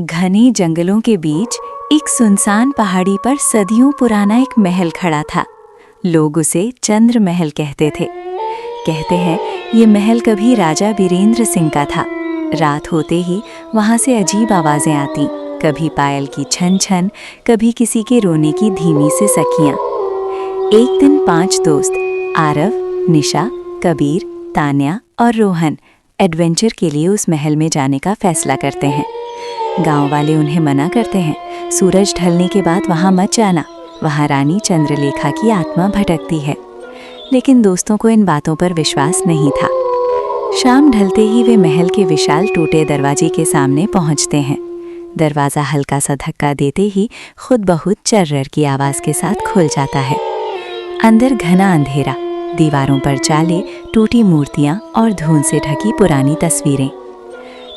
घने जंगलों के बीच एक सुनसान पहाड़ी पर सदियों पुराना एक महल खड़ा था। लोग उसे चंद्र महल कहते थे। कहते हैं ये महल कभी राजा बीरेंद्र सिंह का था। रात होते ही वहां से अजीब आवाजें आती, कभी पायल की छन छन, कभी किसी के रोने की धीमी सी सखियां। एक दिन 5 दोस्त आरव, निशा, कबीर, तान्या और रोहन एडवेंचर के लिए उस महल में जाने का फैसला करते हैं। गांव वाले उन्हें मना करते हैं, सूरज ढलने के बाद वहां मत जाना, वहां रानी चंद्रलेखा की आत्मा भटकती है। लेकिन दोस्तों को इन बातों पर विश्वास नहीं था। शाम ढलते ही वे महल के विशाल टूटे दरवाजे के सामने पहुंचते हैं। दरवाज़ा हल्का सा धक्का देते ही खुद बहुत चर्रर की आवाज़ के साथ खुल जाता है। अंदर घना अंधेरा, दीवारों पर जाले, टूटी मूर्तियां और धूल से ढकी पुरानी तस्वीरें।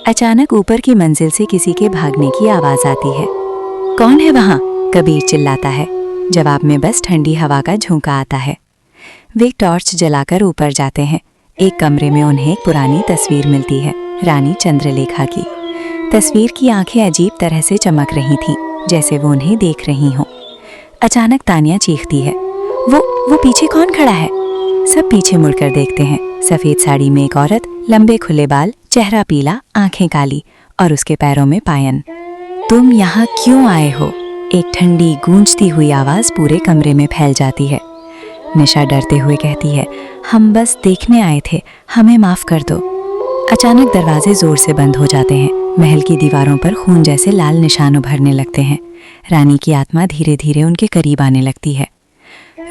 अचानक ऊपर की मंजिल से किसी के भागने की आवाज़ आती है। कौन है वहाँ? कबीर चिल्लाता है। जवाब में बस ठंडी हवा का झोंका आता है। वे टॉर्च जलाकर ऊपर जाते हैं। एक कमरे में उन्हें एक पुरानी तस्वीर मिलती है, रानी चंद्रलेखा की। तस्वीर की आंखें अजीब तरह से चमक रही थीं, जैसे वो उन्हें देख रही हों। अचानक तान्या चीखती है, वो पीछे कौन खड़ा है? सब पीछे मुड़कर देखते हैं। सफ़ेद साड़ी में एक औरत, लंबे खुले बाल, चेहरा पीला, आंखें काली और उसके पैरों में पायन। तुम यहाँ क्यों आए हो? एक ठंडी गूंजती हुई आवाज़ पूरे कमरे में फैल जाती है। निशा डरते हुए कहती है, हम बस देखने आए थे, हमें माफ़ कर दो। अचानक दरवाजे जोर से बंद हो जाते हैं। महल की दीवारों पर खून जैसे लाल निशान उभरने लगते हैं। रानी की आत्मा धीरे धीरे उनके करीब आने लगती है।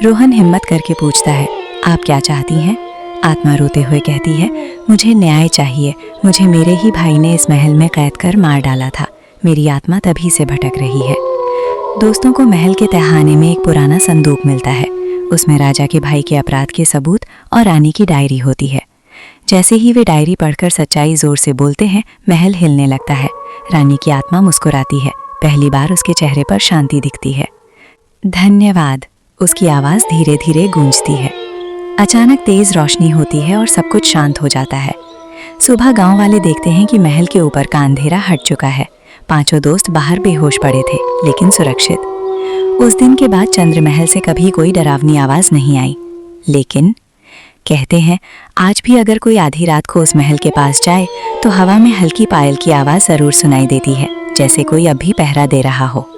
रोहन हिम्मत करके पूछता है, आप क्या चाहती हैं? आत्मा रोते हुए कहती है, मुझे न्याय चाहिए। मुझे मेरे ही भाई ने इस महल में कैद कर मार डाला था। मेरी आत्मा तभी से भटक रही है। दोस्तों को महल के तहखाने में एक पुराना संदूक मिलता है। उसमें राजा के भाई के अपराध के सबूत और रानी की डायरी होती है। जैसे ही वे डायरी पढ़कर सच्चाई जोर से बोलते हैं, महल हिलने लगता है। रानी की आत्मा मुस्कुराती है। पहली बार उसके चेहरे पर शांति दिखती है। धन्यवाद, उसकी आवाज़ धीरे धीरे गूंजती है। अचानक तेज रोशनी होती है और सब कुछ शांत हो जाता है। सुबह गांव वाले देखते हैं कि महल के ऊपर का अंधेरा हट चुका है। 5 दोस्त बाहर बेहोश पड़े थे, लेकिन सुरक्षित। उस दिन के बाद चंद्र महल से कभी कोई डरावनी आवाज़ नहीं आई। लेकिन कहते हैं, आज भी अगर कोई आधी रात को उस महल के पास जाए तो हवा में हल्की पायल की आवाज़ ज़रूर सुनाई देती है, जैसे कोई अब भी पहरा दे रहा हो।